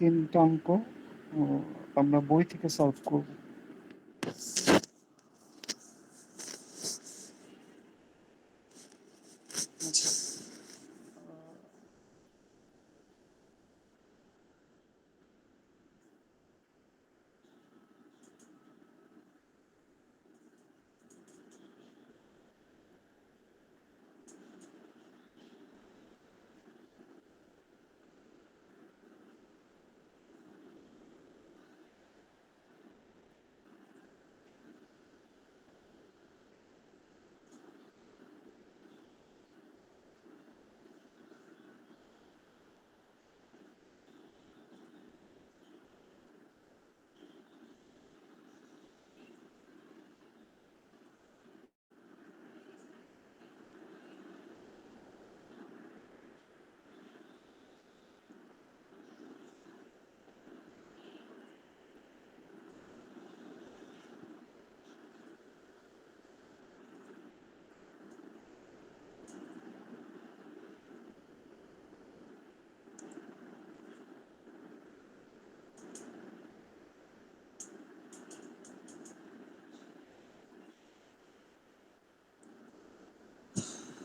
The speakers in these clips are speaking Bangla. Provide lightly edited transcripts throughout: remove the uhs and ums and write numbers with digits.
তিনটা অঙ্ক আমরা বই থেকে সলভ করব। আচ্ছা,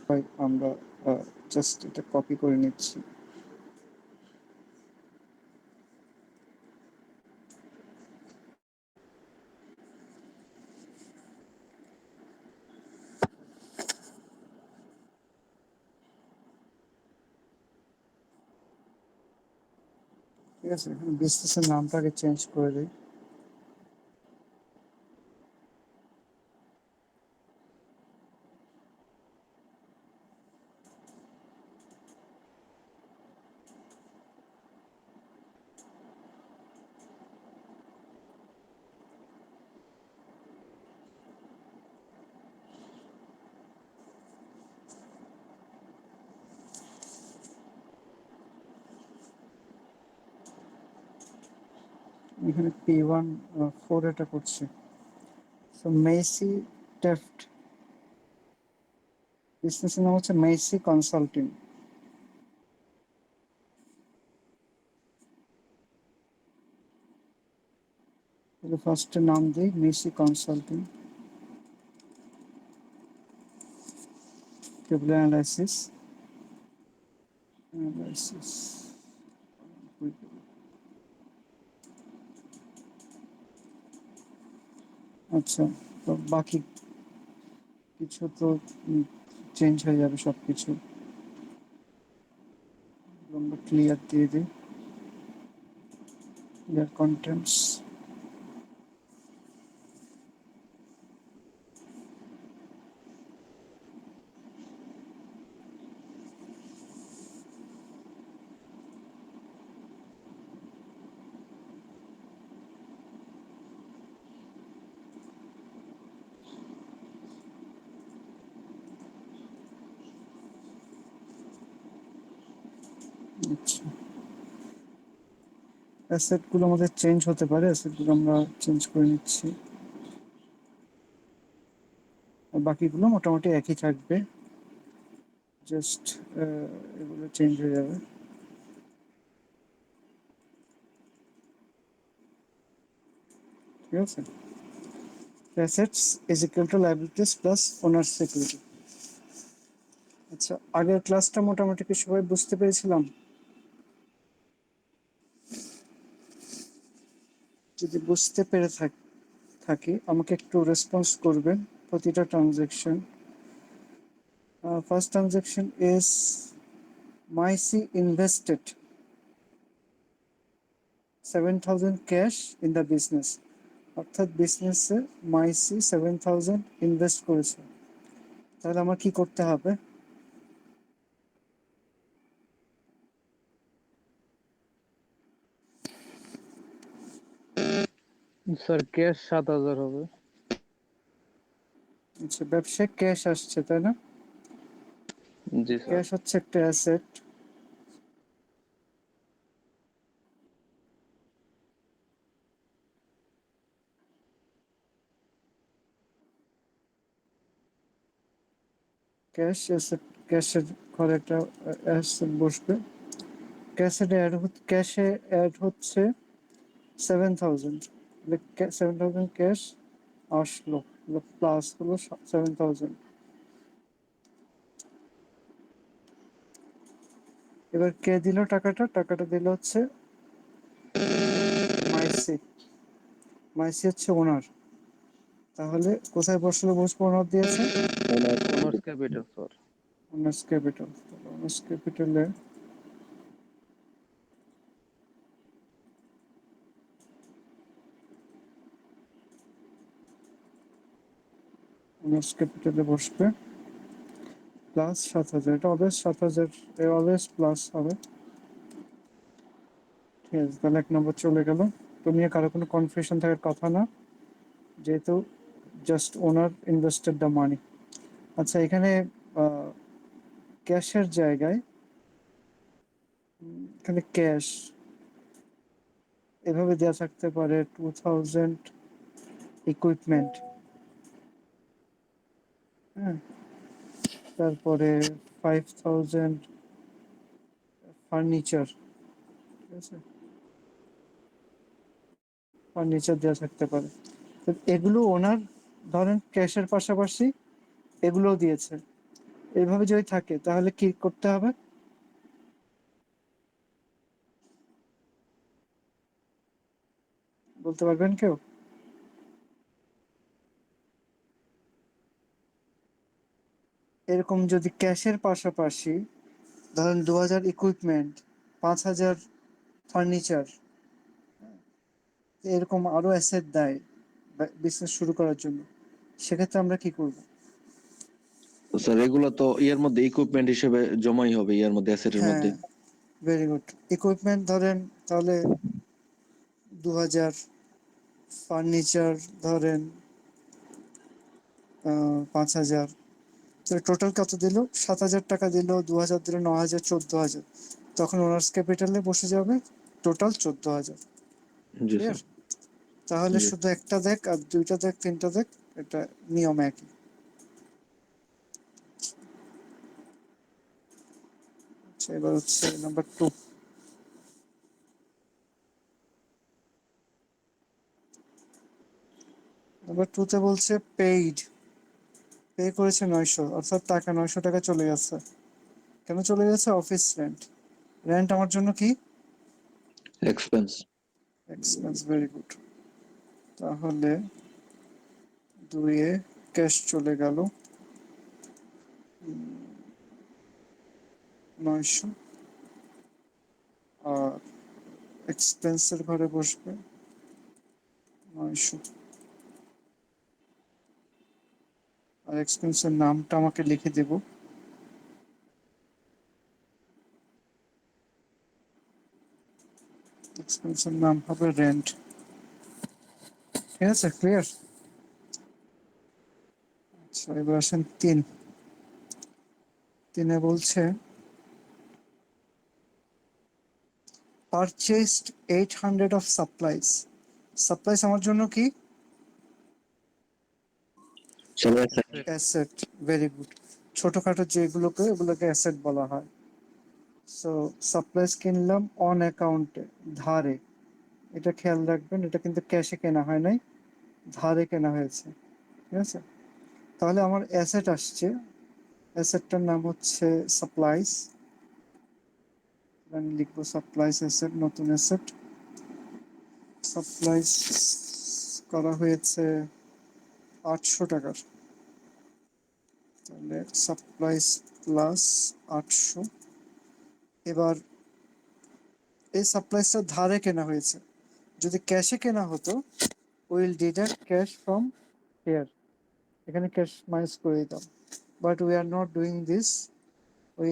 ভাই আমরা জাস্ট এটা কপি করে নিচ্ছি। ঠিক আছে, এখানে বিজনেসের নামটাকে চেঞ্জ করে দিই। এখানে P14 এটা করছি। সো মেসি টেফট, বিজনেসের নাম হচ্ছে মেসি কনসাল্টিং। তাহলে ফার্স্টে নাম দিই Messi consulting, table analysis analysis. আচ্ছা, তো বাকি কিছু তো চেঞ্জ হয়ে যাবে সব কিছু। আমরা ক্লিয়ার দিয়ে দিই, ক্লিয়ার কন্টেন্টস। আচ্ছা, অ্যাসেটগুলো আমাদের চেঞ্জ হতে পারে, অ্যাসেটগুলো আমরা চেঞ্জ করে নিচ্ছি। আর বাকিগুলো মোটামুটি একই থাকবে, জাস্ট এগুলো চেঞ্জ হয়ে যাবে। ঠিক আছে, assets is equal to liabilities plus owners security. আচ্ছা, আগের ক্লাসটা মোটামুটি কি সবাই বুঝতে পেরেছিলাম? যদি বুঝতে পেরে থাকি আমাকে একটু রেসপন্স করবেন প্রতিটা transaction. First transaction is Maisie invested 7,000 cash in the business, অর্থাৎ বিজনেসে মাইসি 7,000 ইনভেস্ট করেছে। তাহলে আমার কি করতে হবে? স্যার ক্যাশ 7,000 হবে। আচ্ছা, ব্যবসায় ক্যাশ আসছে তাই না? জি স্যার। ক্যাশ হচ্ছে একটা অ্যাসেট। ক্যাশ অ্যাসেট, ক্যাশের ঘরে একটা অ্যাসেট বসবে। ক্যাশে অ্যাড হচ্ছে 7,000, 7,000 ক্যাশ আসলো, প্লাস হলো 7,000। এবার কে দিল টাকাটা? টাকাটা দিল হচ্ছে মাইসি। মাইসি হচ্ছে ওনার। তাহলে কোথায় বসলো? বসবো ওনার দিয়েছে owner's capital sir. Owner's capital. Owner's ক্যাপিটালে ওনার্স ক্যাপিটালে বসবে প্লাস 7,000। এটা অলওয়েজ 7,000, অলওয়েজ প্লাস হবে। ঠিক আছে, তাহলে 1 নম্বর চলে গেল। তো নিয়ে কারো কোনো কনফিউশন থাকার কথা না, যেহেতু just owner invested the money. আচ্ছা, এখানে ক্যাশের জায়গায় এখানে ক্যাশ এভাবে দেওয়া থাকতে পারে 2,000 ইকুইপমেন্ট, হ্যাঁ, তারপরে 5,000 ফার্নিচার, ঠিক আছে, ফার্নিচার দেওয়া থাকতে পারে। তো এগুলো ওনার ধরেন ক্যাশের পাশাপাশি এগুলোও দিয়েছে। এইভাবে যদি থাকে তাহলে কি করতে হবে বলতে পারবেন কেউ? এরকম যদি ক্যাশের পাশাপাশি ধরেন 2,000 ইকুইপমেন্ট, 5,000 ফার্নিচার, এরকম আরো অ্যাসেট দেয় বিজনেস শুরু করার জন্য, সেক্ষেত্রে আমরা কি করব? স্যার এগুলো তো ইয়ার মধ্যে ইকুইপমেন্ট হিসেবে জমাই হবে, ইয়ার মধ্যে অ্যাসেটের হ্যাঁ, মধ্যে। Very good. ইকুইপমেন্ট ধরেন তাহলে 2,000, ফার্নিচার ধরেন 5,000, টোটাল কত দিল? 7,000 টাকা দিল, 2,000 দিল, 9,000, 14,000। তখন ওনার্স ক্যাপিটালে বসে যাবে টোটাল 14,000। জি ক্লিয়ার? স্যার। তাহলে জি। শুধু একটা দেখ আর দুইটা দেখ, তিনটা দেখ, এটা নিয়ম একই। আচ্ছা, এবার হচ্ছে নাম্বার 2। নাম্বার 2 তে বলছে পেইড, পে করেছে 900, অর্থাৎ টাকা 900 টাকা চলে গেছে। কেন চলে গেছে? Office rent. রেন্ট আমার জন্য কি? এক্সপেন্স। এক্সপেন্স। Very good. তাহলে 2 এ ক্যাশ চলে গেল 900, আর এক্সপেন্সের ঘরে বসবে 900। আর এক্সপেন্সের নামটা আমাকে লিখে দেব। এক্সপেন্সের নাম হবে রেন্ট। ঠিক আছে, ক্লিয়ার? আচ্ছা, এবার আসেন 3। 3-এ বলছে পারচেসড 800 অফ সাপ্লাইজ। সাপ্লাইজ আমার জন্য কি? Sir asset। Asset. Asset. Very good. ছোটখাটো যেগুলোকে, ওগুলোকে অ্যাসেট বলা হয়। সো সাপ্লাইজ কিনলাম অন অ্যাকাউন্টে, ধারে। এটা খেয়াল রাখবেন, এটা কিন্তু ক্যাশে কেনা হয় নাই, ধারে কেনা হয়েছে। ঠিক আছে, তাহলে আমার অ্যাসেট আসছে, অ্যাসেটটার নাম হচ্ছে সাপ্লাইজ। আমি লিখবো সাপ্লাইজ অ্যাসেট, নতুন অ্যাসেট। সাপ্লাইজ করা হয়েছে 800 টাকার। তাহলে সাপ্লাইজ প্লাস 800। এবার এই সাপ্লাইজটা ধারে কেনা হয়েছে। যদি ক্যাশে কেনা হতো, will deduct cash from here, এখানে ক্যাশ মাইনাস করে দিতাম। But we are not doing this. We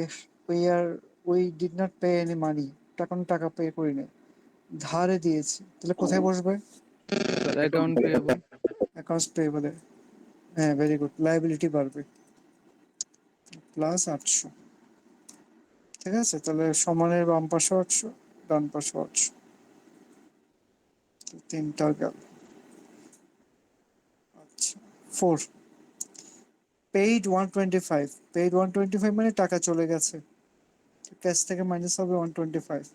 we did not pay any money, টাকা পে করি নাই, ধারে দিয়েছি। তাহলে কোথায় বসবে? Sir account payable. অ্যাকাউন্টস পেয়েবলে। হ্যাঁ, ভেরি গুড। লাইবিলিটি বাড়বে প্লাস 800। ঠিক আছে, তাহলে সমানের বাম পাশে 800, ডান পাশে 800, তিনটা গেল। আচ্ছা, 4। পেইড 125। পেইড 125 মানে টাকা চলে গেছে। ক্যাশ থেকে মাইনাস হবে 125।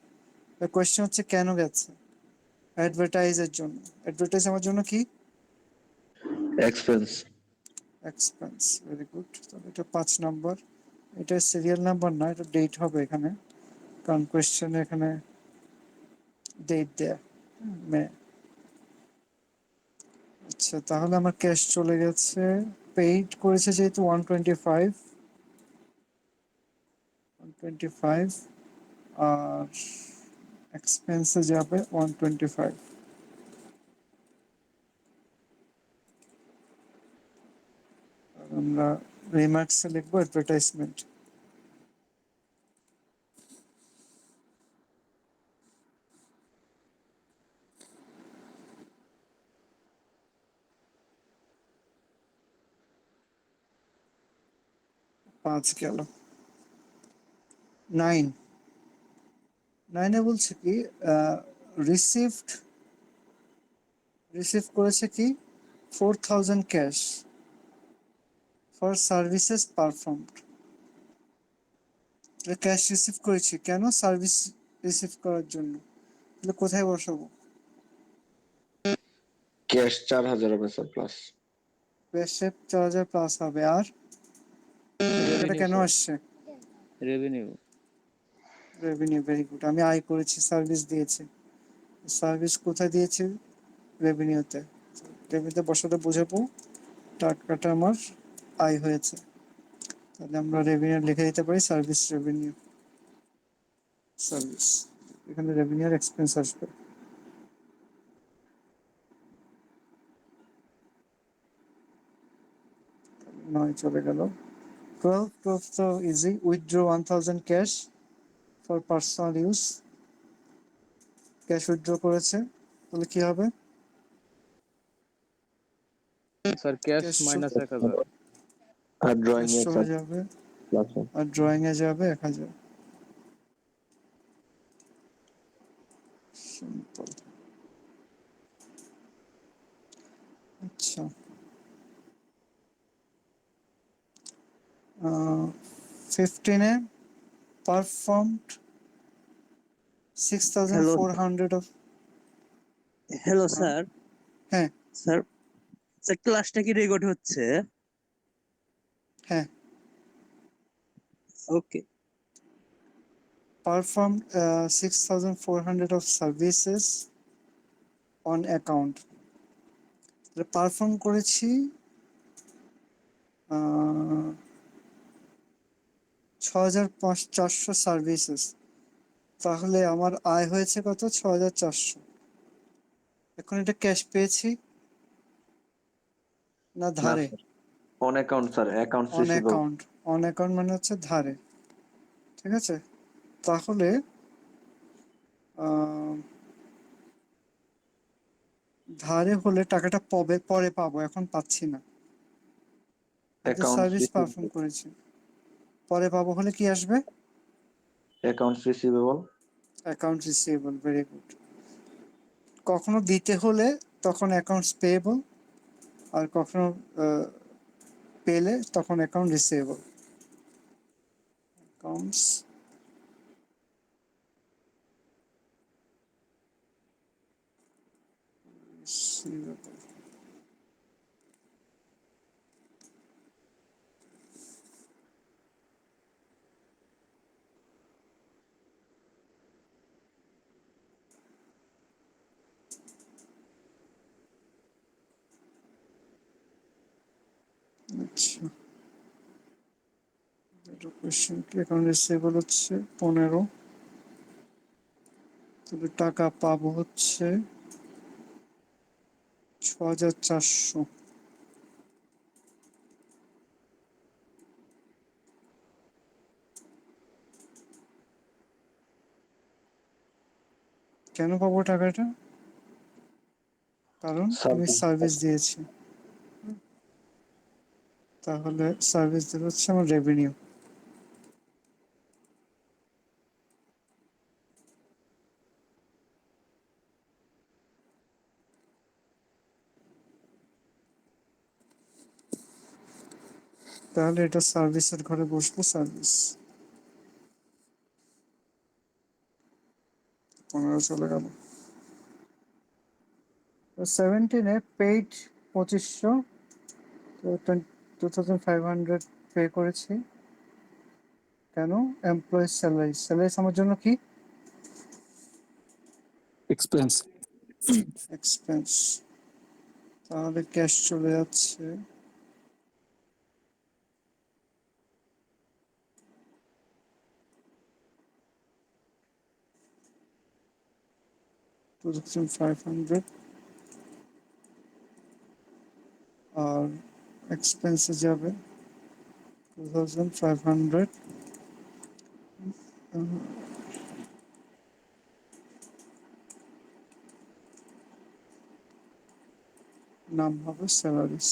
কোয়েশ্চেন হচ্ছে কেন গেছে? অ্যাডভার্টাইজের জন্য। অ্যাডভার্টাইজ আমার জন্য কি? এক্সপেন্স। এক্সপেন্স। Very good. তাহলে এটা 5 নম্বর। এটা সিরিয়াল নাম্বার না, এটা ডেট হবে এখানে, কারণ কোয়েশ্চেনে এখানে ডেট দেয়া মে। আচ্ছা, তাহলে আমার ক্যাশ চলে গেছে। পেইড করেছে যেহেতু 125, আর এক্সপেন্সে যাবে 125। আমরা রিমার্কসে লিখবো অ্যাডভার্টাইজমেন্ট। পাঁচ গেল। 9, 9-এ বলছে কি রিসিভড, রিসিভ করেছে কি 4000 cash for services performed. Cash receive করেছি কেন? সার্ভিস রিসিভ করার জন্য। তাহলে কোথায় বসাবো? ক্যাশ 4000 হবে স্যার প্লাস। ক্যাশে 4000 প্লাস হবে। আর এই টাকাটা রেভিনিউ কেন স্যার, আসছে? রেভিনিউ। রেভিনিউ। Very good. আমি আয় করেছি, সার্ভিস দিয়েছি। সার্ভিস কোথায় দিয়েছি? রেভিনিউতে। রেভিনিউতে বসাতে বোঝাবো টাকাটা আমার আয় হয়েছে। তাহলে আমরা রেভিনিউ লিখে দিতে পারি সার্ভিস রেভিনিউ। সার্ভিস, এখানে রেভিনিউ আর এক্সপেন্স আসবে। 9 চলে গেল। 12 তো easy. Withdraw 1000 cash for personal use. Cash withdraw করেছে, তাহলে কি হবে? Sir cash cash minus 1000। আর ড্রয়িং ক্যাশ এ চলে স্যার যাবে, প্লাস। আর ড্রয়িং এ যাবে 1000। সিম্পল। আচ্ছা, 15-এ performed hello 6400 of. Hello sir. হ্যাঁ স্যার স্যার ক্লাসটা কি রেকর্ড হচ্ছে? হ্যাঁ। Okay. Performed 6400 of services on account. Perform করেছি 6400 সার্ভিসেস। তাহলে আমার আয় হয়েছে কত? 6400। এখন এটা ক্যাশ পেয়েছি না না ধারে? Sir, on account sir, accounts on receivable. Account. On account মানে হচ্ছে ধারে। ঠিক আছে, তাহলে আহ, ধারে হলে টাকাটা পরে পাবো, এখন পাচ্ছি না। Accounts service perform receivable. করেছি, পরে পাবো হলে কি আসবে? Accounts receivable. Account receivable. Very good. কখনো দিতে হলে তখন অ্যাকাউন্টস পেয়েবল, আর কখনো পেলে তখন অ্যাকাউন্ট রিসিভেবল। Accounts receivable. আচ্ছা, কোয়েশ্চেন কি? অ্যাকাউন্ট রিসিভেবল হচ্ছে 15, তবে টাকা পাবো হচ্ছে 6400। কেন পাবো টাকাটা? কারণ আমি সার্ভিস দিয়েছি। তাহলে সার্ভিস দিতে হচ্ছে আমার রেভিনিউ। তাহলে এটা সার্ভিসের ঘরে বসবো, সার্ভিস। চলে গেল। 17-এ পেইড 2500, তো 2500 পে করেছি। কেন? Employee salary. স্যালারি আমার জন্য কি? এক্সপেন্স। এক্সপেন্স। তাহলে ক্যাশ চলে যাচ্ছে 2500, আর এক্সপেন্সে যাবে 2500। নাম হবে salaries.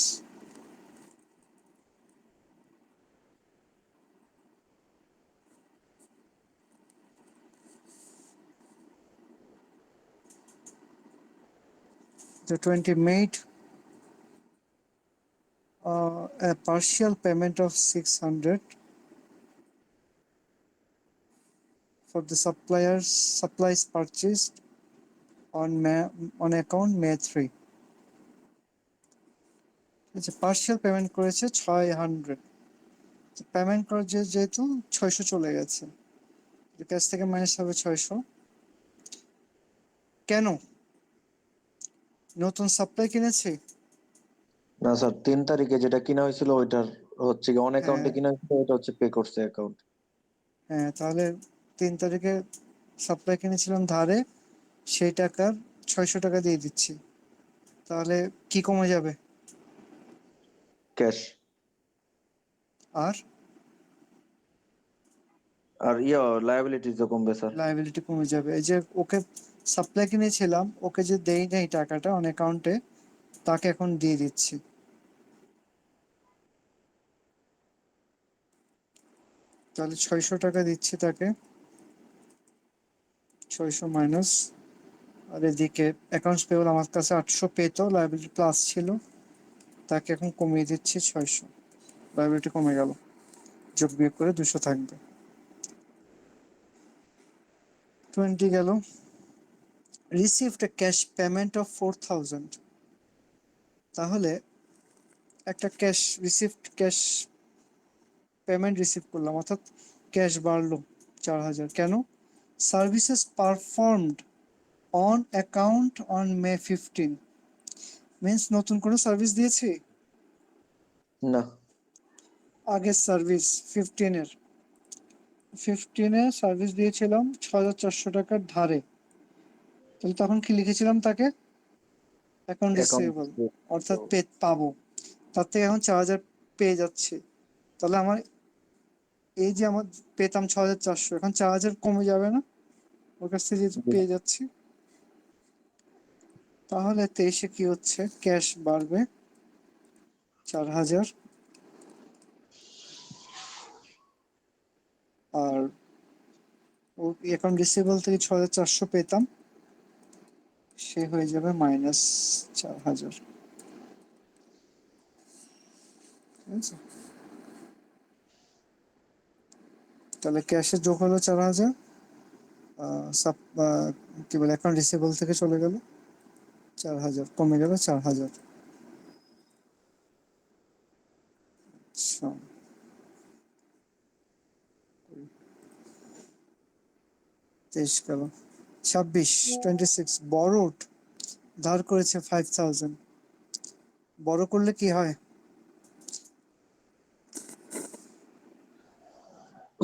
The 20 made a partial payment of 600 for the supplies purchased on account May 3. Partial payment করেছে 600। পেমেন্ট করার যেহেতু 600 চলে গেছে, ক্যাশ থেকে মাইনাস হবে 600। কেন? নতুন সাপ্লাই কিনেছি। না স্যার, 3 তারিখে যেটা কিনা হয়েছিল ওইটার হচ্ছে কি অন অ্যাকাউন্টে হ্যাঁ কিনা হয়েছিল, ওইটা হচ্ছে পে করছে অ্যাকাউন্ট। হ্যাঁ, তাহলে 3 তারিখে সাপ্লাই কিনেছিলাম ধারে, সেই টাকার 600 টাকা দিয়ে দিচ্ছি। তাহলে কি কমে যাবে? ক্যাশ। আর আর লায়াবিলিটিস তো কমবে স্যার। লায়াবিলিটি কমে যাবে। এই যে ওকে সাপ্লাই কিনেছিলাম, ওকে যে দেই নাই টাকাটা অন অ্যাকাউন্টে, তাকে এখন দিয়ে দিচ্ছি। তাহলে 600 টাকা দিচ্ছি তাকে, 600 মাইনাস, আর এদিকে অ্যাকাউন্টস পেবল আমার কাছে 800 পেতো, লায়াবিলিটি প্লাস ছিল, তাকে এখন কমিয়ে দিচ্ছি 600। লায়াবিলিটি কমে গেল, যোগ বিয়োগ করে 200 থাকবে। 20 গেল। Received a cash payment of 4000। তাহলে একটা ক্যাশ পেমেন্ট রিসিভ করলাম, অর্থাৎ ক্যাশ বাড়লো 4000। কেন? Services performed on account on May 15। Means নতুন কোনো সার্ভিস দিয়েছি? না। আগের সার্ভিস 15-এ সার্ভিস দিয়েছিলাম 6400 টাকার ধারে। তাহলে তখন কি লিখেছিলাম তাকে? Account account. রিসিভেবল, অর্থাৎ পাবো। তার থেকে এখন 4000 পেয়ে যাচ্ছে। তাহলে আমার এই যে আমার পেতাম 6400, এখন 4000 কমে যাবে না ওর কাছ থেকে যেহেতু পেয়ে যাচ্ছি? তাহলে 23-এ কি হচ্ছে? ক্যাশ বাড়বে 4000, আর ও এখন রিসিভেবল থেকে 6400 পেতাম, সে হয়ে যাবে মাইনাস 4000। ঠিক আছে? তাহলে ক্যাশে যোগ হলো 4000, কি বলে অ্যাকাউন্ট রিসিভেবল থেকে চলে গেল 4000, কমে গেল 4000। আচ্ছা, 23 গেল। 26 বরোড ধার করেছে 5000। বড় করলে কি হয়?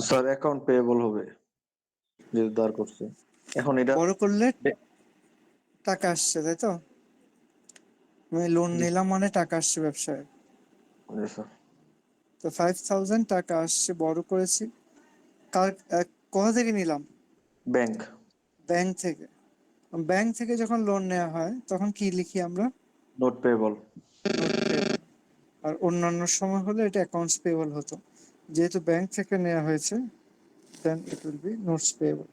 স্যার অ্যাকাউন্ট পেয়েবল হবে যেহেতু ধার করছে। এখন এটা বড় করলে টাকা আসছে, তাই তো? আমি লোন নিলাম মানে টাকা আসছে ব্যবসায়। জি স্যার। তো 5000 টাকা আসছে, বড় করেছি। কার কোথা থেকে নিলাম? ব্যাংক। ব্যাংক থেকে। ব্যাংক থেকে যখন লোন নেওয়া হয় তখন কি লিখি আমরা? Note payable. Note payable. আর অন্যান্য সময় হলে এটা অ্যাকাউন্টস পেয়েবল হতো। যেহেতু ব্যাংক থেকে নেওয়া হয়েছে, then it will be notes payable.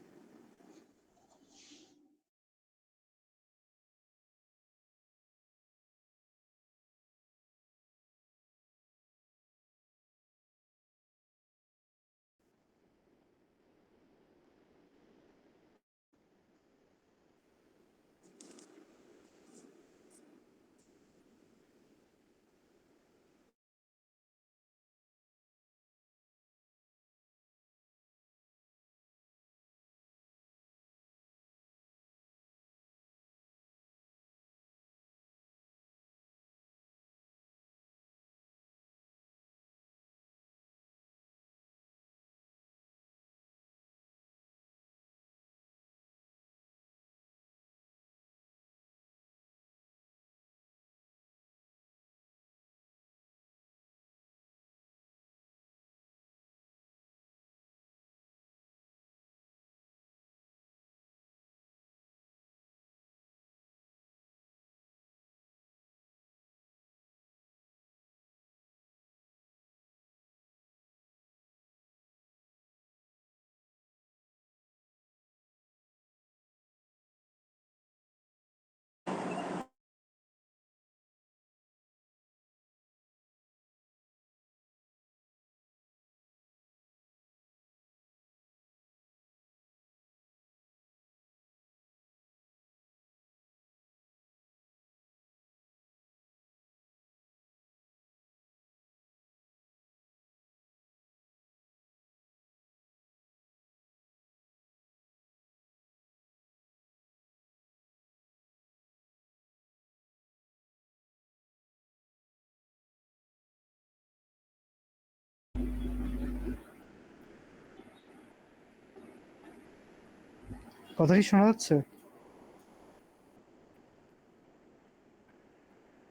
কথা কি শোনা যাচ্ছে?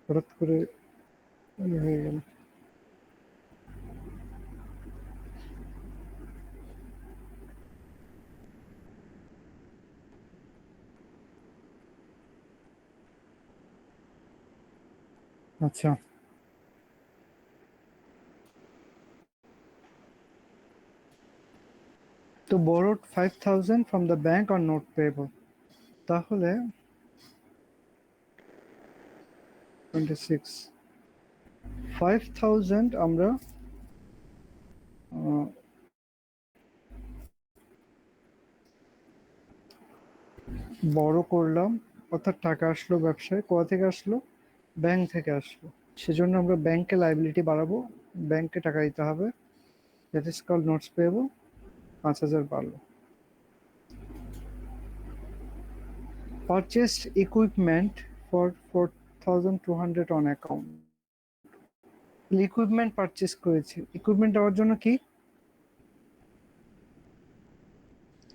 হঠাৎ করে হয়ে গেল। আচ্ছা, তো borrowed 5,000 from the bank or note payable, তাহলে 26 5,000 আমরা বড় করলাম, অর্থাৎ টাকা আসলো ব্যবসায়। কোথা থেকে আসলো? ব্যাংক থেকে আসলো। সেজন্য আমরা ব্যাংকে লাইবিলিটি বাড়াবো, ব্যাংকে টাকা দিতে হবে, that is called notes payable. 5,000 বাড়লো। Purchased equipment for 4,200 on account, equipment purchase করেছি। ইকুইপমেন্ট দেওয়ার জন্য কি?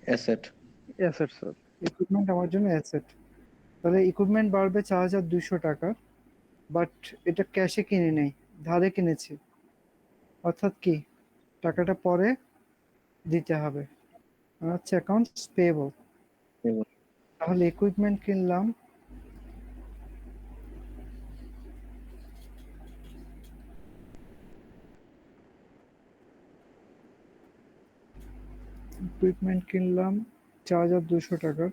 অ্যাসেট। Asset sir. ইকুইপমেন্ট আমার জন্য অ্যাসেট। তাহলে ইকুইপমেন্ট বাড়বে 4,200 টাকা, বাট এটা ক্যাশে কিনে নেই, ধারে কিনেছি, অর্থাৎ কি টাকাটা পরে দিতে হবে, হচ্ছে অ্যাকাউন্টস পেয়েবল। তাহলে ইকুইপমেন্ট কিনলাম, ইকুইপমেন্ট কিনলাম 4,200 টাকার।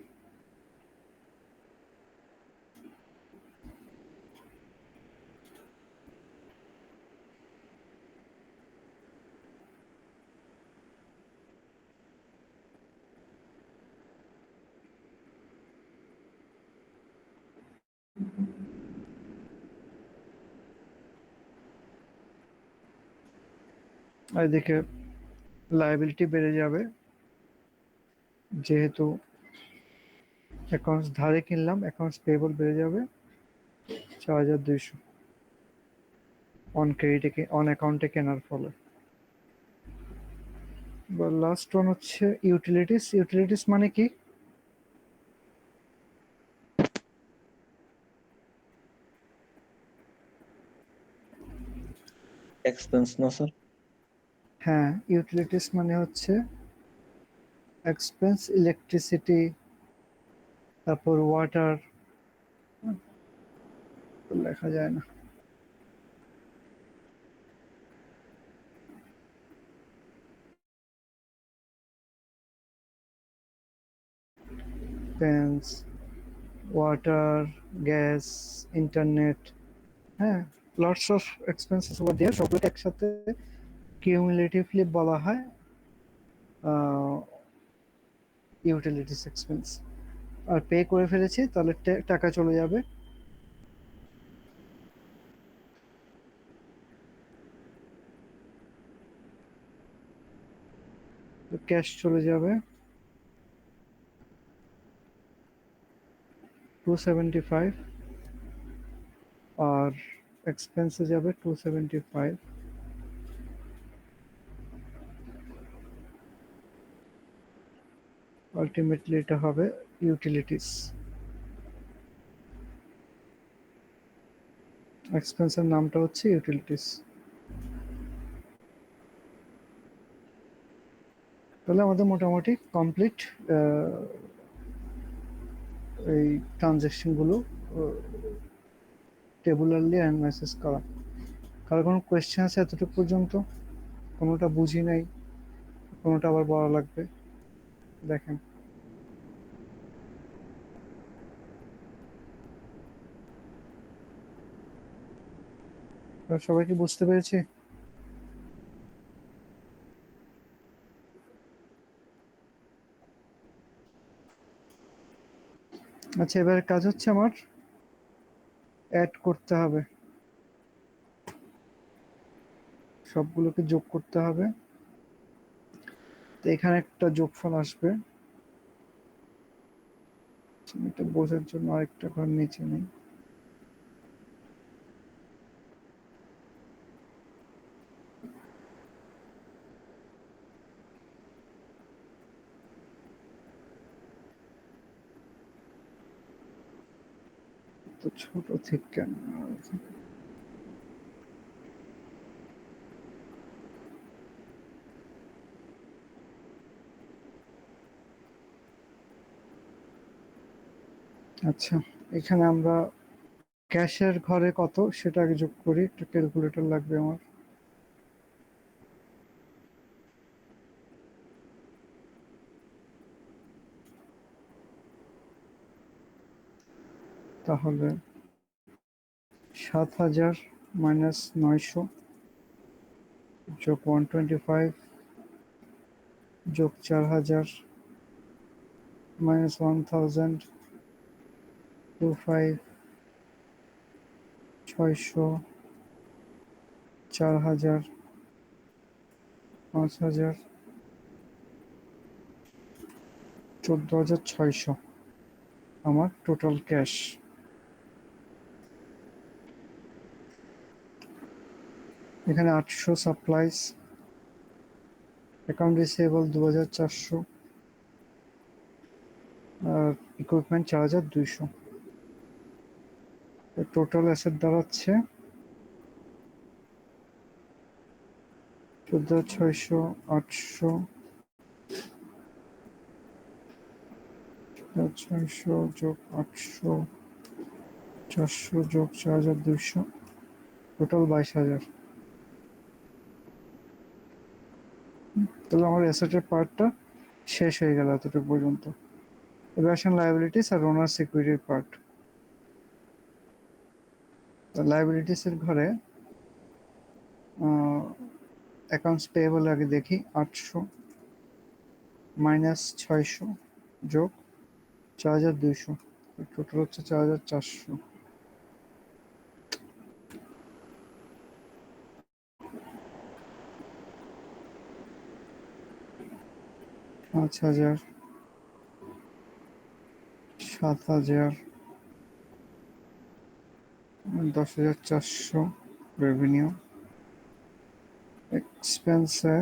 আর এদিকে লায়াবিলিটি বেড়ে যাবে, যেহেতু অ্যাকাউন্টস ধারে কিনলাম, অ্যাকাউন্টস পেয়েবল বেড়ে যাবে 4,200 অন ক্রেডিটে, অন অ্যাকাউন্টে কেনার ফলে। বা লাস্ট ওয়ান হচ্ছে ইউটিলিটিস। ইউটিলিটিস মানে কি? এক্সপেন্স না স্যার? হ্যাঁ, ইউটিলিটিস মানে হচ্ছে এক্সপেন্স, ইলেকট্রিসিটি, তারপর ওয়াটার, লেখা যায় না। পেন্স, ওয়াটার, গ্যাস, ইন্টারনেট, হ্যাঁ, lots of expenses over there, সবগুলোকে একসাথে কিউমুলেটিভলি বলা হয় ইউটিলিটিস এক্সপেন্স। আর পে করে ফেলেছি, তাহলে টাকা চলে যাবে ক্যাশ চলে যাবে 275, আর এক্সপেন্সে যাবে 275। আলটিমেটলি এটা হবে ইউটিলিটিস। এক্সপেন্সের নামটা হচ্ছে ইউটিলিটিস। তাহলে আমাদের মোটামুটি কমপ্লিট এই ট্রানজ্যাকশনগুলো টেবুলারলি অ্যানালাইসিস করা। কারো কোনো কোয়েশ্চেন আছে এতটুকু পর্যন্ত? কোনোটা বুঝি নাই, কোনোটা আবার বলা লাগবে, দেখেন। সবাই কি বুঝতে পেরেছি? আচ্ছা, এবার কাজ হচ্ছে আমার অ্যাড করতে হবে, সবগুলোকে যোগ করতে হবে। তো এখানে একটা যোগফল আসবে, এটা বোঝার জন্য আরেকটা ঘর নিচে নেই। ছোট ঠিক কেন? আচ্ছা, এখানে আমরা ক্যাশের ঘরে কত সেটা আগে যোগ করি, একটা ক্যালকুলেটর লাগবে আমার। তাহলে 7,000 মাইনাস 900 যোগ 125 যোগ 4,000 মাইনাস 1,000 25 600 4,000 5,000 14,600 আমার টোটাল ক্যাশ। এখানে 800 সাপ্লাইজ, অ্যাকাউন্ট রিসিভেবল 2,400 আর ইকুইপমেন্ট 4,200। টোটাল অ্যাসেট দাঁড়াচ্ছে 14,600 800 600 যোগ 800 400 যোগ 4,200, টোটাল 22,000। তাহলে আমার অ্যাসেটের পার্টটা শেষ হয়ে গেল এতটুকু পর্যন্ত। এবার আসেন লায়াবিলিটিস আর ওনার সিকিউরিটির পার্ট। লায়াবিলিটিসের ঘরে অ্যাকাউন্টস পেয়েবল আগে দেখি, 800 মাইনাস 600 যোগ 4,200, টোটাল হচ্ছে 4,400। 5,000 7,000 10,400 রেভিনিউ। এক্সপেন্সে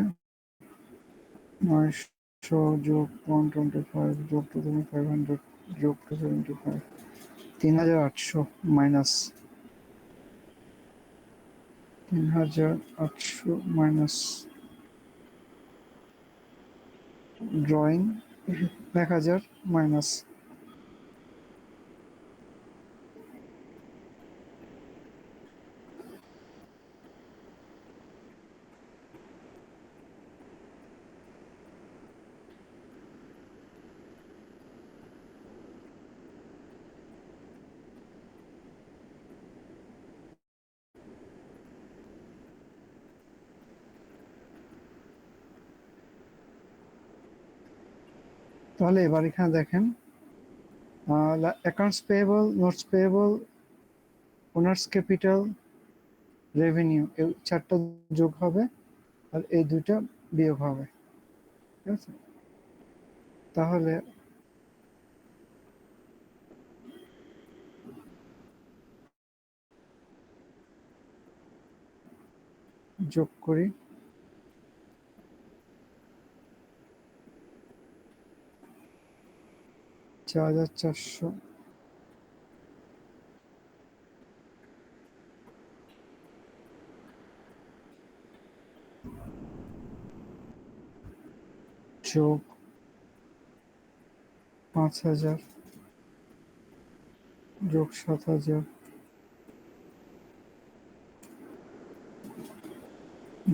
900 যোগ 125 যোগ 2,500 যোগ 275, 3,800 মাইনাস 3,800 মাইনাস ড্রয়িং 1,000 মাইনাস তাহলে এবার এখানে দেখেন accounts payable, notes payable, owners capital, revenue, এই চারটা যোগ হবে আর এই দুইটা বিয়োগ হবে, ঠিক আছে? তাহলে যোগ করি, 4,400 যোগ 5,000 যোগ 7,000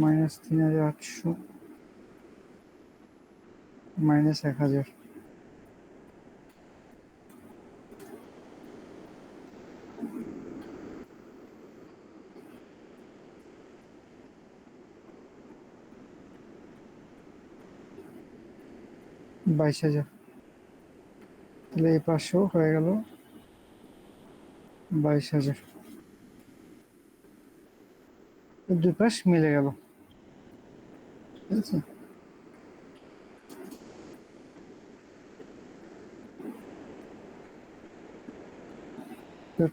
মাইনাস 3,800 মাইনাস 1,000। বাইশ হাজার। তাহলে এই পাশেও হয়ে গেল 22,000, দুই পাশ মিলে গেল, ঠিক আছে?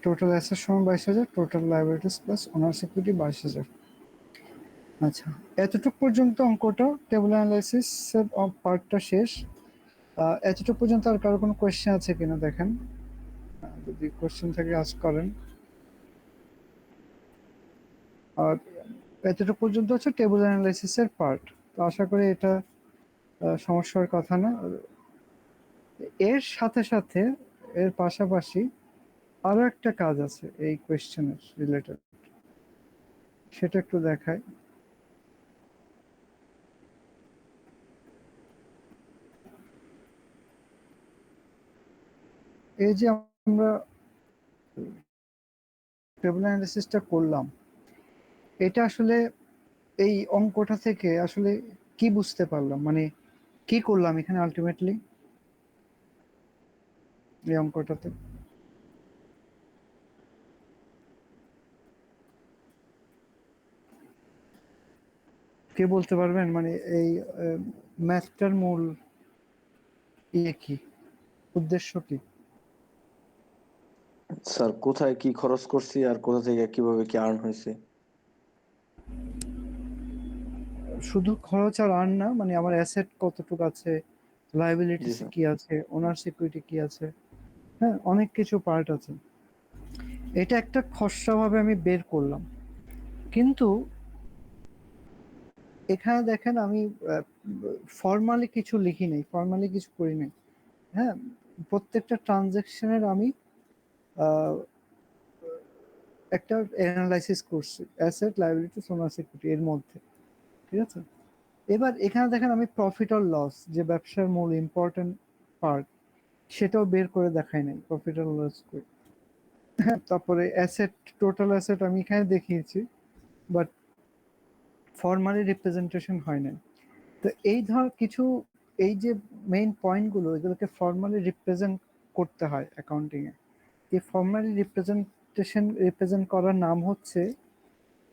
টোটাল অ্যাসেট সমান 22,000, টোটাল লায়াবিলিটিস প্লাস ওনার সিকিউরিটি 22,000। আচ্ছা, এতটুকু পর্যন্ত অঙ্কটা টেবিল অ্যানালাইসিসের পার্টটা শেষ। এতটুকু পর্যন্ত আর কারো কোনো কোয়েশ্চেন আছে কিনা দেখেন, যদি কোশ্চেন থাকে আস্ক করেন। আর এতটুকু পর্যন্ত হচ্ছে টেবিল অ্যানালাইসিসের পার্ট। তো আশা করি এটা সমস্যার কথা না। এর সাথে সাথে এর পাশাপাশি আরো একটা কাজ আছে এই কোয়েশ্চেনের রিলেটেড, সেটা একটু দেখাই। এই যে আমরা টেবিল অ্যানালিসিসটা করলাম, এটা আসলে এই অঙ্কটা থেকে আসলে কি বুঝতে পারলাম, মানে কি করলাম এখানে আলটিমেটলি এই অঙ্কটাতে? কে বলতে পারবেন মানে এই ম্যাথটার মূল ইয়ে কি, উদ্দেশ্য কি? স্যার কোথায় কি খরচ করছি আর কোথা থেকে কিভাবে কি আর্ন হয়েছে? শুধু খরচ আর আর্ন না, মানে আমার অ্যাসেট কতটুকু আছে, জি লাইবিলিটিস স্যার। কি আছে, ওনার সিকিউরিটি কি আছে, হ্যাঁ অনেক কিছু পার্ট আছে। এটা একটা খসড়া ভাবে আমি বের করলাম, কিন্তু এখানে দেখেন আমি ফর্মালি কিছু লিখি নাই, ফর্মালি কিছু করি নাই। হ্যাঁ, প্রত্যেকটা ট্রানজেকশনের আমি আহ, একটা অ্যানালাইসিস করছি, অ্যাসেট লাইবিলিটি ওনার সিকিউরিটি এর মধ্যে, ঠিক আছে? এবার এখানে দেখেন আমি প্রফিট আর লস, যে ব্যবসার মূল ইম্পর্টেন্ট পার্ট, সেটাও বের করে দেখাই নাই, প্রফিট আর লস করে। হ্যাঁ, তারপরে অ্যাসেট, টোটাল অ্যাসেট আমি এখানে দেখিয়েছি, বাট ফর্মালি রিপ্রেজেন্টেশন হয় নাই। তো এই ধর কিছু, এই যে মেইন পয়েন্টগুলো, এগুলোকে ফর্মালি রিপ্রেজেন্ট করতে হয় অ্যাকাউন্টিং এ। এই ফর্মালি রিপ্রেজেন্ট করার নাম হচ্ছে,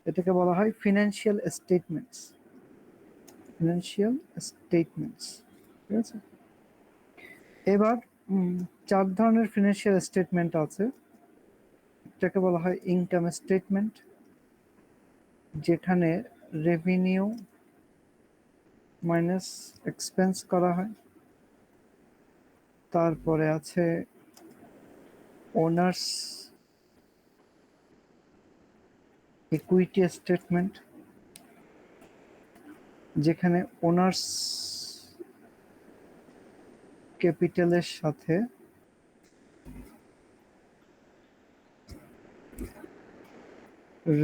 এটাকে বলা হয় ফিনান্সিয়াল স্টেটমেন্টস। ফিনান্সিয়াল স্টেটমেন্টস, ঠিক আছে? এবার চার ধরনের ফিনান্সিয়াল স্টেটমেন্ট আছে। এটাকে বলা হয় ইনকাম স্টেটমেন্ট, যেখানে রেভিনিউ মাইনাস এক্সপেন্স করা হয়। তারপরে আছে ওনার্স ইকুইটি স্টেটমেন্ট, যেখানে ওনার্স ক্যাপিটালের সাথে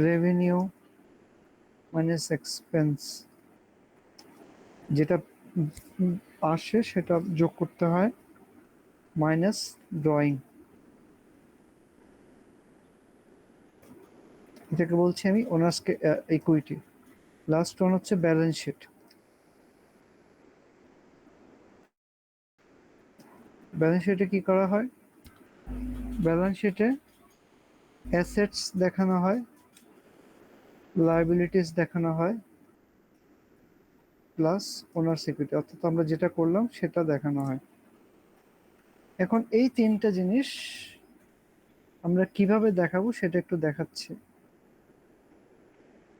রেভিনিউ মাইনাস এক্সপেন্স যেটা আসে সেটা যোগ করতে হয়, মাইনাস ড্রয়িং। এটাকে বলছি আমি ওনার্স ইকুইটি। লাস্ট ওয়ান হচ্ছে ব্যালেন্স শিট। ব্যালেন্স শিটে কি করা হয়? ব্যালেন্স শিটে অ্যাসেটস দেখানো হয়, লায়াবিলিটিস দেখানো হয়, প্লাস ওনার সিকিউরিটি, অর্থাৎ আমরা যেটা করলাম সেটা দেখানো হয়। এখন এই তিনটা জিনিস আমরা কিভাবে দেখাবো সেটা একটু দেখাচ্ছি।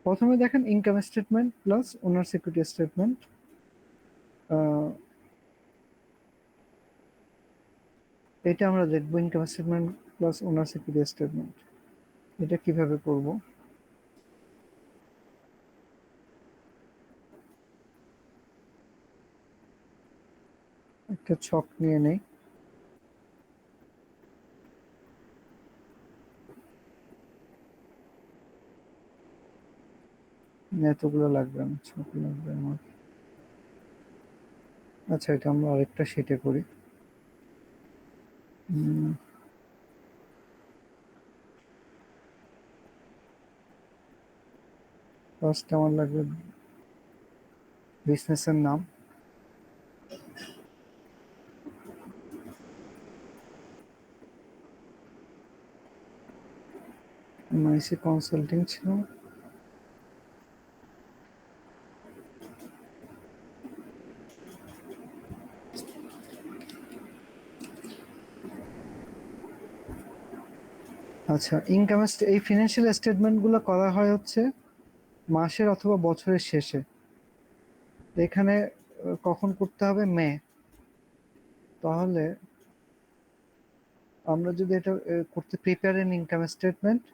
প্রথমে দেখেন ইনকাম স্টেটমেন্ট প্লাস ওনার সিকিউরিটি স্টেটমেন্ট। এটা আমরা দেখবো ইনকাম স্টেটমেন্ট প্লাস ওনার সিকিউরিটি স্টেটমেন্ট, এটা কিভাবে করব। একটা ছক নিয়ে নেই। এতগুলো লাগবে না, ছক লাগবে আমার। আচ্ছা, এটা আমরা আরেকটা শিটে করি। ফার্স্ট আমার লাগবে বিজনেসের নাম, এমআইসি কনসাল্টিং ছিল। আচ্ছা, ইনকাম, এই ফিনান্সিয়াল স্টেটমেন্টগুলো করা হয় হচ্ছে মাসের অথবা বছরের শেষে। এখানে কখন করতে হবে? মে। তাহলে আমরা যদি এটা করতে prepare an income statement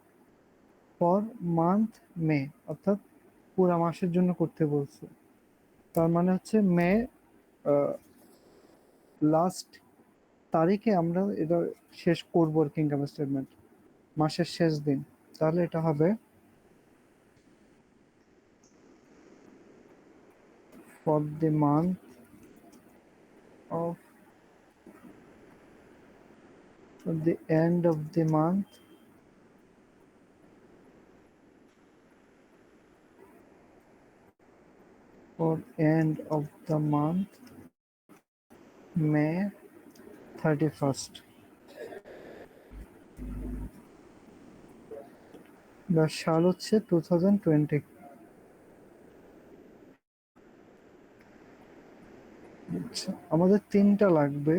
for month May, অর্থাৎ পুরা মাসের জন্য করতে বলছে। তার মানে হচ্ছে মে লাস্ট তারিখে আমরা এটা শেষ করবো আর কি, ইনকাম স্টেটমেন্ট মাসের শেষ দিন। তাহলে এটা হবে for the month of the end of the month or end of the month May 31st, বা সাল হচ্ছে 2020। আচ্ছা, আমাদের তিনটা লাগবে।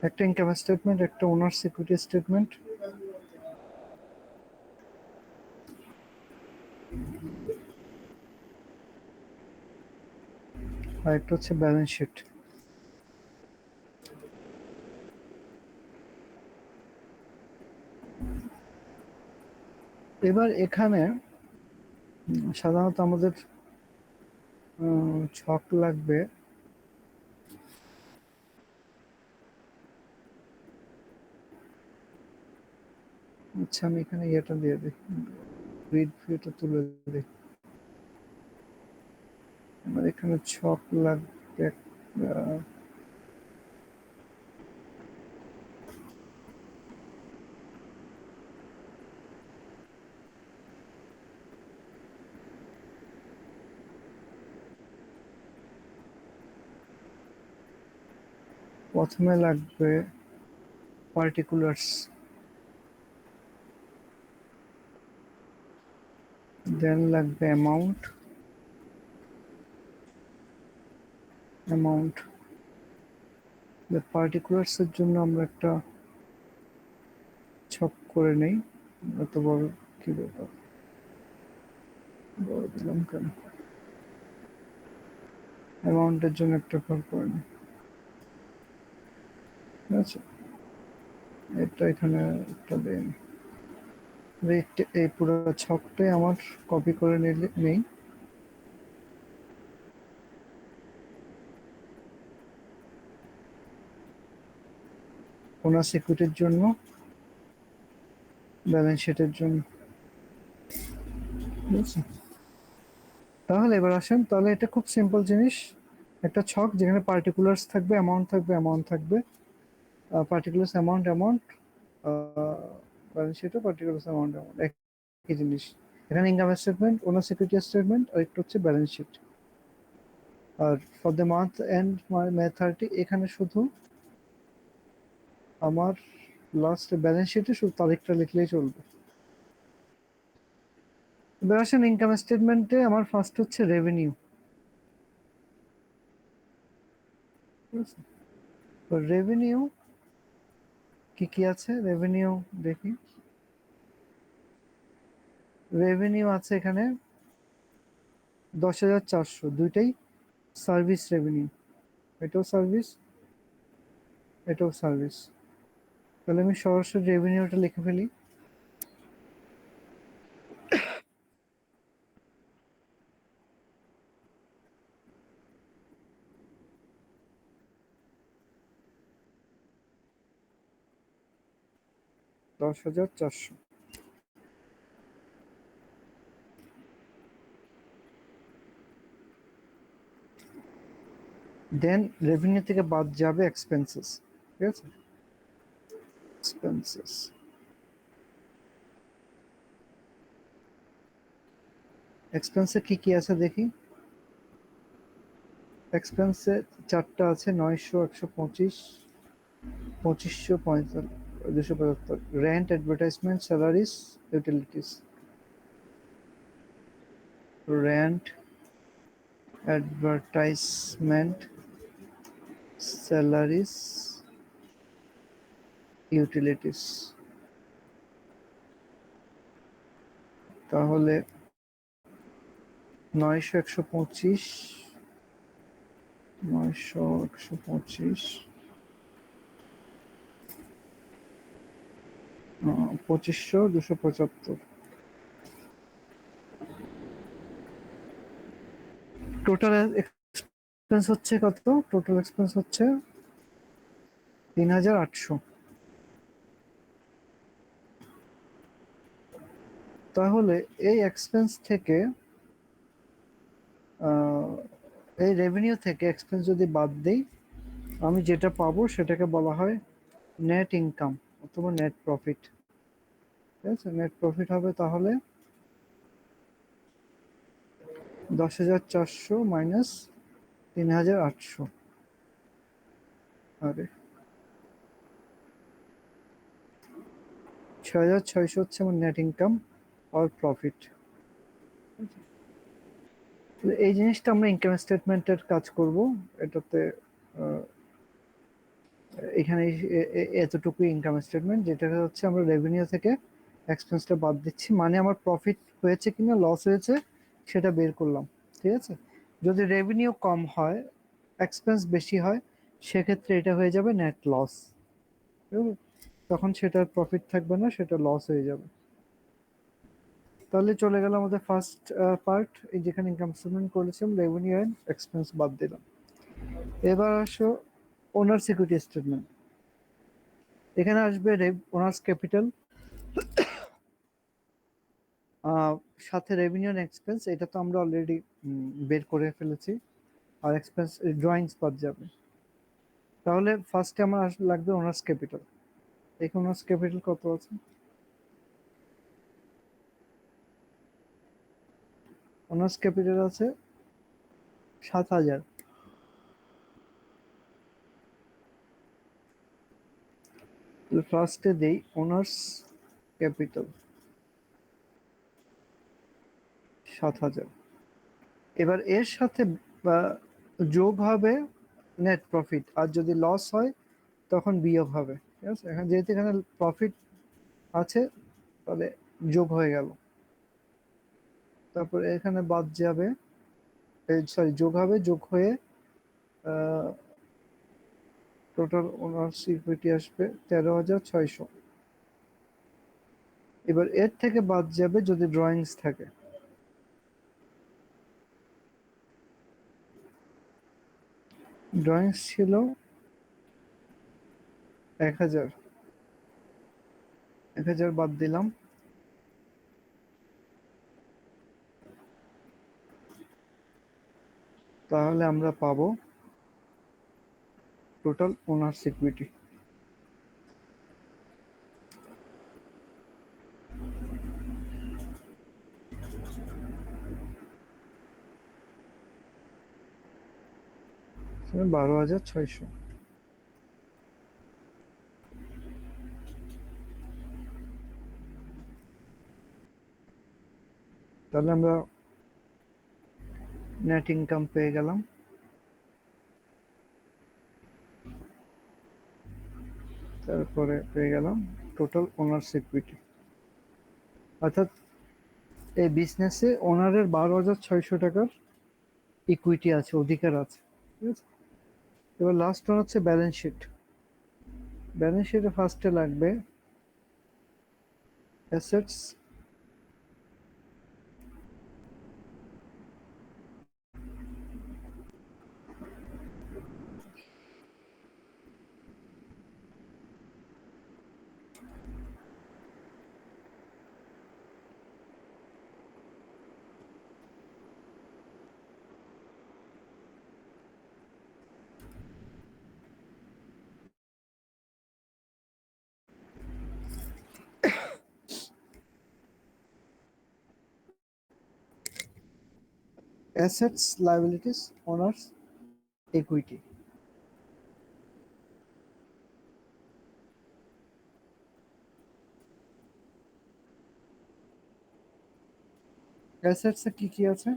একটা ইনকাম স্টেটমেন্ট, একটা ওনার সিকিউরিটি স্টেটমেন্ট, আর একটা হচ্ছে ব্যালেন্স শিট। এবার এখানে সাধারণত আমাদের ছক লাগবে। আচ্ছা, আমি এখানে ইয়েটা দিয়ে দিই, গ্রিড ভিউটা তুলে দিই। আমার এখানে ছক লাগবে প্রথমে লাগবে পার্টিকুলার্স, দেন লাগবে অ্যামাউন্ট, পার্টিকুলার্স এর জন্য আমরা একটা ছক করে নেই। এত বড় কি ব্যাপার, বড় দিলাম কেন? অ্যামাউন্টের জন্য একটা ঘর করে নিই। ঠিক আছে, এটা এখানে একটা দেন। এই পুরো ছকটাই আমার কপি করে নেই। ওনার সিকিউরিটির জন্য, ব্যালেন্স শিটের জন্য। বুঝছেন? তাহলে এবার আসেন, তাহলে এটা খুব সিম্পল জিনিস, একটা ছক যেখানে পার্টিকুলার্স থাকবে, অ্যামাউন্ট থাকবে, পার্টিকুলার্স অ্যামাউন্ট, ব্যালেন্স শিটও পার্টিকুলার্স অ্যামাউন্ট একই জিনিস। এখানে income statement, owner security statement, আর একটা হচ্ছে ব্যালেন্স শিট। আর for the month end May 30, এখানে শুধু আমার লাস্ট ব্যালেন্স শিটে শুধু তারিখটা লিখলেই চলবে। এবার আসেন ইনকাম স্টেটমেন্টে আমার ফার্স্ট হচ্ছে রেভিনিউ। রেভিনিউ কি কি আছে? রেভিনিউ দেখি, রেভিনিউ আছে এখানে 10,400, দুইটাই সার্ভিস রেভিনিউ, এটাও সার্ভিস, এটাও সার্ভিস। তাহলে আমি সরাসরি রেভিনিউটা লিখে ফেলি। $10,400। দেন রেভিনিউ থেকে বাদ যাবে এক্সপেন্সেস। ঠিক আছে, এক্সপেন্সেস, এক্সপেন্সে কি কি আছে দেখি। এক্সপেন্সে চারটা আছে, 900, 125, 2500, 275। Rent, advertisement, salaries, utilities. Rent, advertisement, salaries, utilities. তাহলে 900 125 900 125 2500 275 টোটাল এক্সপেন্স হচ্ছে কত? টোটাল এক্সপেন্স হচ্ছে 3800। তাহলে এই এক্সপেন্স থেকে এই রেভিনিউ থেকে এক্সপেন্স যদি বাদ দেই, আমি যেটা পাবো সেটাকে বলা হয় নেট ইনকাম অথবা নেট প্রফিট। ঠিক আছে, নেট প্রফিট হবে তাহলে 10,400 মাইনাস 3,800। আরে 6,600 হচ্ছে আমার নেট ইনকাম আর প্রফিট। এই জিনিসটা আমরা ইনকাম স্টেটমেন্টের কাজ করব। এটাতে এখানে এতটুকু ইনকাম স্টেটমেন্ট, যেটা হচ্ছে আমরা রেভিনিউ থেকে এক্সপেন্সটা বাদ দিচ্ছি, মানে আমার প্রফিট হয়েছে কিনা লস হয়েছে সেটা বের করলাম। ঠিক আছে, যদি রেভিনিউ কম হয় এক্সপেন্স বেশি হয় সেক্ষেত্রে এটা হয়ে যাবে নেট লস। তখন সেটার প্রফিট থাকবে না, সেটা লস হয়ে যাবে। তাহলে চলে গেল আমাদের ফার্স্ট পার্ট, এই যেখানে ইনকাম স্টেটমেন্ট করেছিলাম রেভিনিউ এন্ড এক্সপেন্স বাদ দিলাম। এবার আসো ওনার সিকিউরিটি স্টেটমেন্ট। এখানে আসবে ওনার্স ক্যাপিটাল, সাথে রেভিনিউ এন্ড এক্সপেন্স, এটা তো আমরা অলরেডি বের করে ফেলেছি, আর এক্সপেন্স ড্রয়িংস বাদ যাবে। তাহলে ফার্স্টে আমার লাগবে ওনার্স ক্যাপিটাল। দেখুন ওনার্স ক্যাপিটাল কত আছে। ওনার্স ক্যাপিটাল আছে 7,000। ফার্স্টে দেই ওনার্স ক্যাপিটাল 7,000। এবার এর সাথে যোগ হবে নেট প্রফিট, আর যদি লস হয় তখন বিয়োগ হবে। ঠিক আছে, এখন যেহেতু এখানে প্রফিট আছে তাহলে যোগ হয়ে গেল। তারপর এখানে বাদ যাবে, সরি যোগ হবে, যোগ হয়ে টোটাল ওনার্স ইকুইটি আসবে 13,600। এবার এর থেকে বাদ যাবে যদি ড্রয়িংস থাকে। ড্রয়িংস ছিল 1,000, 1,000 বাদ দিলাম। তাহলে আমরা পাবো টোটাল ওনার্স ইকুইটি। সেটা 12,600। তাহলে আমরা নেট ইনকাম পেয়ে গেলাম, তারপরে পেয়ে গেলাম টোটাল ওনার্স ইকুইটি। অর্থাৎ এই বিজনেসে ওনারের 12,600 টাকার ইকুইটি আছে, অধিকার আছে। ঠিক আছে, এবার লাস্ট ওয়ান হচ্ছে ব্যালেন্স শিট। ব্যালেন্স শিটে ফার্স্টে লাগবে assets, assets, liabilities, owner's equity. অ্যাসেটসে কি কি আছে?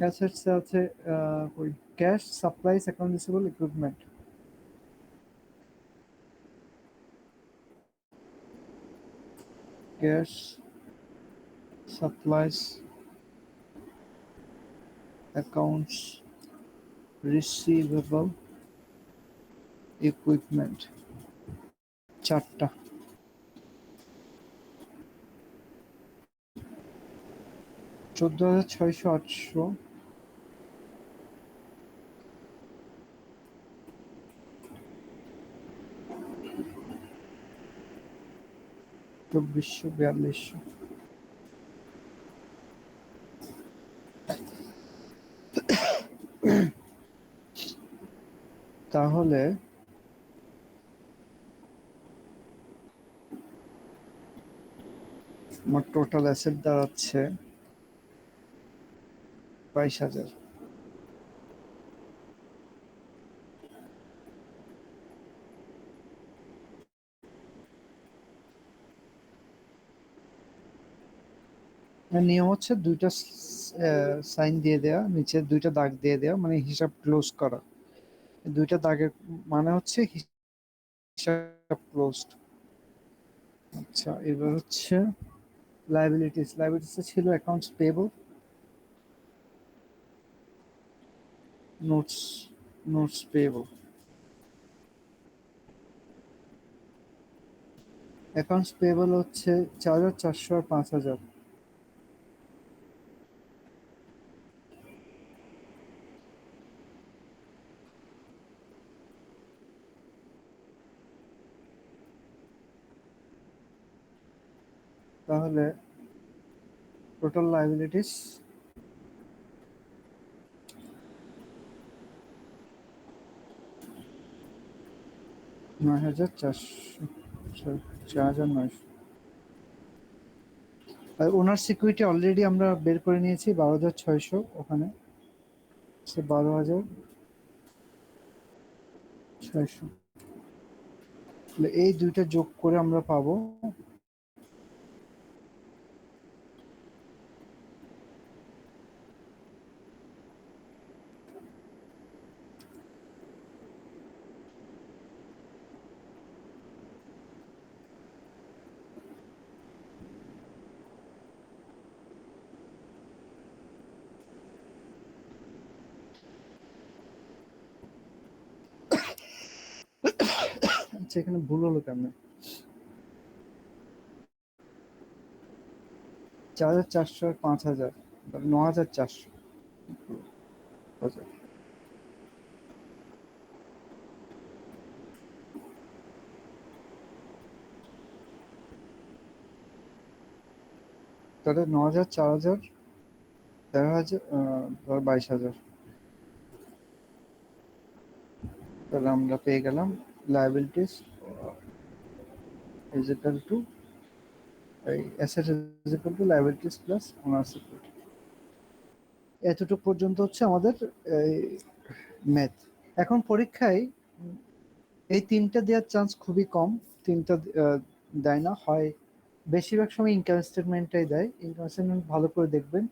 অ্যাসেটসে আছে ওই cash, supplies, account receivable, equipment. Cash, supplies, accounts receivable, equipment, চারটা। 14,600, 800, 2,400, 4,200। তাহলে আমার টোটাল অ্যাসেট দাঁড়াচ্ছে 22,000। নিয়ম হচ্ছে দুইটা সাইন দিয়ে দেয়া, নিচে দুইটা দাগ দিয়ে দেয়া, মানে হিসাব ক্লোজ করা। দুইটা দাগের মানে হচ্ছে হিসাব ক্লোজড। আচ্ছা, এবার হচ্ছে লায়াবিলিটিস। লায়াবিলিটিস ছিল accounts payable, notes notes payable. Accounts payable হচ্ছে 4,400 আর 5,000। তাহলে টোটাল লায়াবিলিটিস 9,400, 4,900। আর ওনার সিকিউরিটি অলরেডি আমরা বের করে নিয়েছি 12,600, ওখানে সে 12,600। তাহলে এই দুইটা যোগ করে আমরা পাবো আচ্ছা, এখানে ভুল হলো কেমন? 4,400 আর 5,000, 9,400। তাহলে 9,000, 4,000, 13,000, 22,000। তাহলে আমরা পেয়ে গেলাম লায়াবিলিটিস ইজ ইকুয়াল টু, এই asset is equal to liabilities plus owner security. এতটুকু পর্যন্ত হচ্ছে আমাদের ম্যাথ। এখন পরীক্ষায় এই তিনটা দেওয়ার চান্স খুবই কম। তিনটা দেয় না, হয় বেশিরভাগ সময় ইনকাম স্টেটমেন্টটাই দেয়। ইনকাম স্টেটমেন্ট ভালো করে দেখবেন,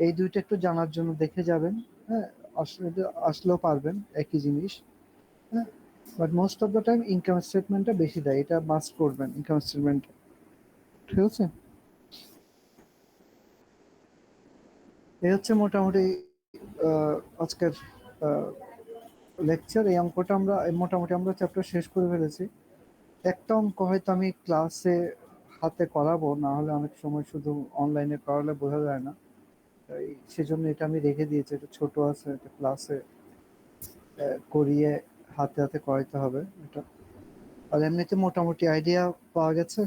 এই দুইটা একটু জানার জন্য দেখে যাবেন। হ্যাঁ, আসলেও পারবেন একই জিনিস। হ্যাঁ, but most of the time income স্টেটমেন্টটা বেশি দেয়, এটা মাস্ট করবেন ইনকাম স্টেটমেন্ট। ঠিক আছে, এই হচ্ছে মোটামুটি আজকের লেকচার। এই অঙ্কটা আমরা মোটামুটি আমরা চ্যাপ্টার শেষ করে ফেলেছি। একটা অঙ্ক হয়তো আমি ক্লাসে হাতে করাবো, না হলে অনেক সময় শুধু অনলাইনে করালে বোঝা যায় না। তাই সেজন্য এটা আমি রেখে দিয়েছি, এটা ছোট আছে, এটা ক্লাসে করিয়ে হাতে হাতে করাইতে হবে এটা। আর এমনিতে মোটামুটি আইডিয়া পাওয়া গেছে।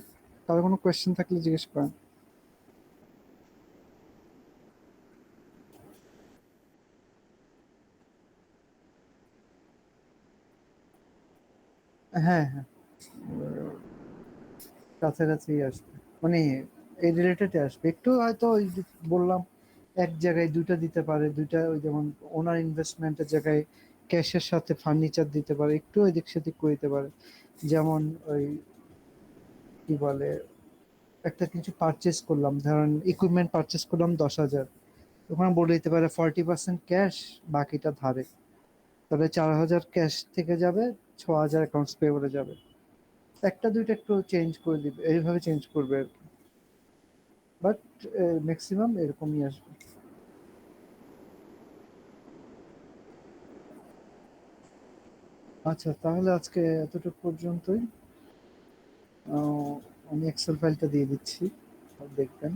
কারো কোনো কোয়েশ্চেন থাকলে জিজ্ঞেস করেন। হ্যাঁ, হ্যাঁ, কাছাকাছি আসবে, মানে এই রিলেটেড আসবে একটু হয়তো। ওই যে বললাম, এক জায়গায় দুইটা দিতে পারে, দুইটা ওই যেমন ওনার ইনভেস্টমেন্টের জায়গায় ক্যাশের সাথে ফার্নিচার দিতে পারে, একটু এদিক সেদিক করে দিতে পারে। যেমন ওই কি বলে, একটা কিছু পারচেস করলাম, ধরেন ইকুইপমেন্ট পারচেস করলাম 10,000, ওখানে বলে দিতে পারে 40% ক্যাশ, বাকিটা ধারে। তাহলে 4,000 ক্যাশ থেকে যাবে, 6,000 অ্যাকাউন্টস পেয়েবলে যাবে। একটা দুইটা একটু চেঞ্জ করে দিবে, এইভাবে চেঞ্জ করবে আর কি। বাট ম্যাক্সিমাম এরকমই আসবে। আচ্ছা, তাহলে আজকে এতটুকু পর্যন্তই। আমি এক্সেল ফাইলটা দিয়ে দিচ্ছি, দেখবেন।